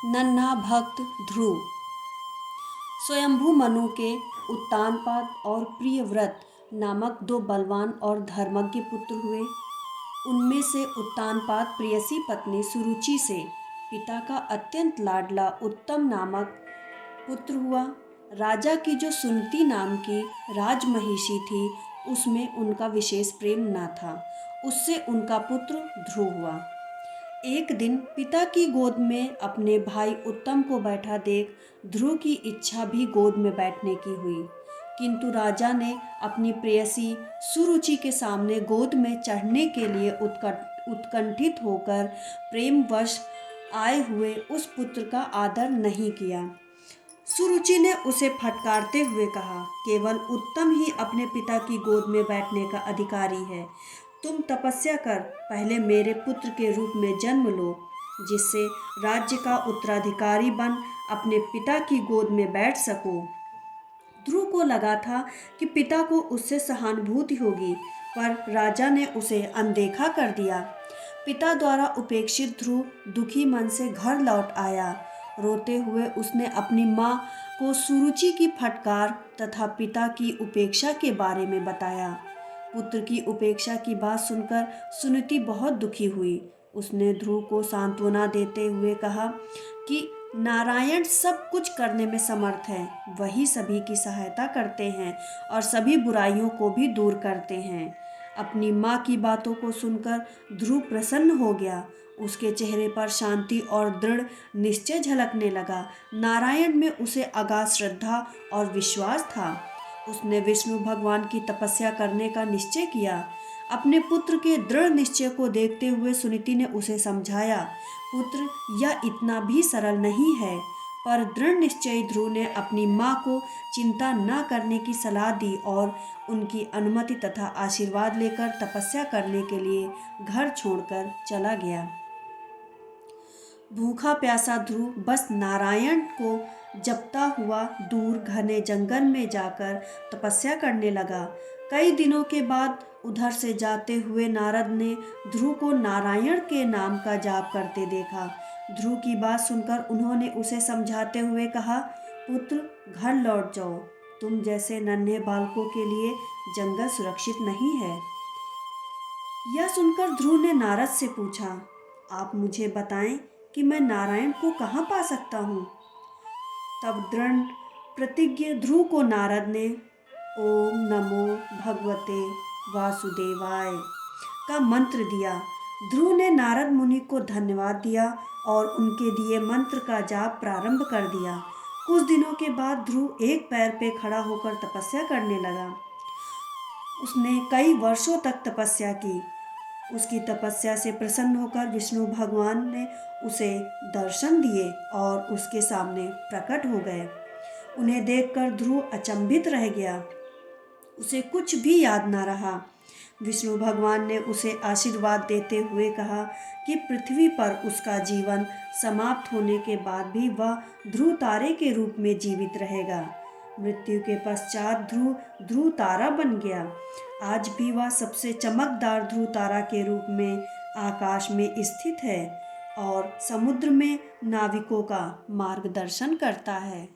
नन्हा भक्त ध्रुव। स्वयंभू मनु के उत्तानपाद और प्रियव्रत नामक दो बलवान और धर्मज्ञ पुत्र हुए। उनमें से उत्तानपाद प्रेयसी पत्नी सुरुचि से पिता का अत्यंत लाडला उत्तम नामक पुत्र हुआ। राजा की जो सुनती नाम की राजमहिषी थी, उसमें उनका विशेष प्रेम न था। उससे उनका पुत्र ध्रुव हुआ। एक दिन पिता की गोद में अपने भाई उत्तम को बैठा देख ध्रुव की इच्छा भी गोद में बैठने की हुई, किंतु राजा ने अपनी प्रेयसी सुरुचि के सामने गोद में चढ़ने के लिए उत्कंठित होकर प्रेमवश आए हुए उस पुत्र का आदर नहीं किया। सुरुचि ने उसे फटकारते हुए कहा, केवल उत्तम ही अपने पिता की गोद में बैठने का अधिकारी है। तुम तपस्या कर पहले मेरे पुत्र के रूप में जन्म लो, जिससे राज्य का उत्तराधिकारी बन अपने पिता की गोद में बैठ सको। ध्रुव को लगा था कि पिता को उससे सहानुभूति होगी, पर राजा ने उसे अनदेखा कर दिया। पिता द्वारा उपेक्षित ध्रुव दुखी मन से घर लौट आया। रोते हुए उसने अपनी माँ को सुरुचि की फटकार तथा पिता की उपेक्षा के बारे में बताया। पुत्र की उपेक्षा की बात सुनकर सुनीति बहुत दुखी हुई। उसने ध्रुव को सांत्वना देते हुए कहा कि नारायण सब कुछ करने में समर्थ है, वही सभी की सहायता करते हैं और सभी बुराइयों को भी दूर करते हैं। अपनी माँ की बातों को सुनकर ध्रुव प्रसन्न हो गया। उसके चेहरे पर शांति और दृढ़ निश्चय झलकने लगा। नारायण में उसे अगाध श्रद्धा और विश्वास था। उसने विष्णु भगवान की तपस्या करने का निश्चय किया। अपने पुत्र के दृढ़ निश्चय को देखते हुए सुनीति ने उसे समझाया, पुत्र यह इतना भी सरल नहीं है। पर दृढ़ निश्चयी ध्रुव ने अपनी माँ को चिंता न करने की सलाह दी और उनकी अनुमति तथा आशीर्वाद लेकर तपस्या करने के लिए घर छोड़कर चला गया। भूखा प्यासा ध्रुव बस नारायण को जपता हुआ दूर घने जंगल में जाकर तपस्या करने लगा। कई दिनों के बाद उधर से जाते हुए नारद ने ध्रुव को नारायण के नाम का जाप करते देखा। ध्रुव की बात सुनकर उन्होंने उसे समझाते हुए कहा, पुत्र घर लौट जाओ, तुम जैसे नन्हे बालकों के लिए जंगल सुरक्षित नहीं है। यह सुनकर ध्रुव ने नारद से पूछा, आप मुझे बताएं कि मैं नारायण को कहाँ पा सकता हूँ। तब दृढ़ प्रतिज्ञ ध्रुव को नारद ने ओम नमो भगवते वासुदेवाय का मंत्र दिया। ध्रुव ने नारद मुनि को धन्यवाद दिया और उनके दिए मंत्र का जाप प्रारंभ कर दिया। कुछ दिनों के बाद ध्रुव एक पैर पे खड़ा होकर तपस्या करने लगा। उसने कई वर्षों तक तपस्या की। उसकी तपस्या से प्रसन्न होकर विष्णु भगवान ने उसे दर्शन दिए और उसके सामने प्रकट हो गए। उन्हें देखकर ध्रुव अचंभित रह गया। उसे कुछ भी याद न रहा। विष्णु भगवान ने उसे आशीर्वाद देते हुए कहा कि पृथ्वी पर उसका जीवन समाप्त होने के बाद भी वह ध्रुव तारे के रूप में जीवित रहेगा। मृत्यु के पश्चात ध्रुव तारा बन गया। आज भी वह सबसे चमकदार ध्रुव तारा के रूप में आकाश में स्थित है और समुद्र में नाविकों का मार्गदर्शन करता है।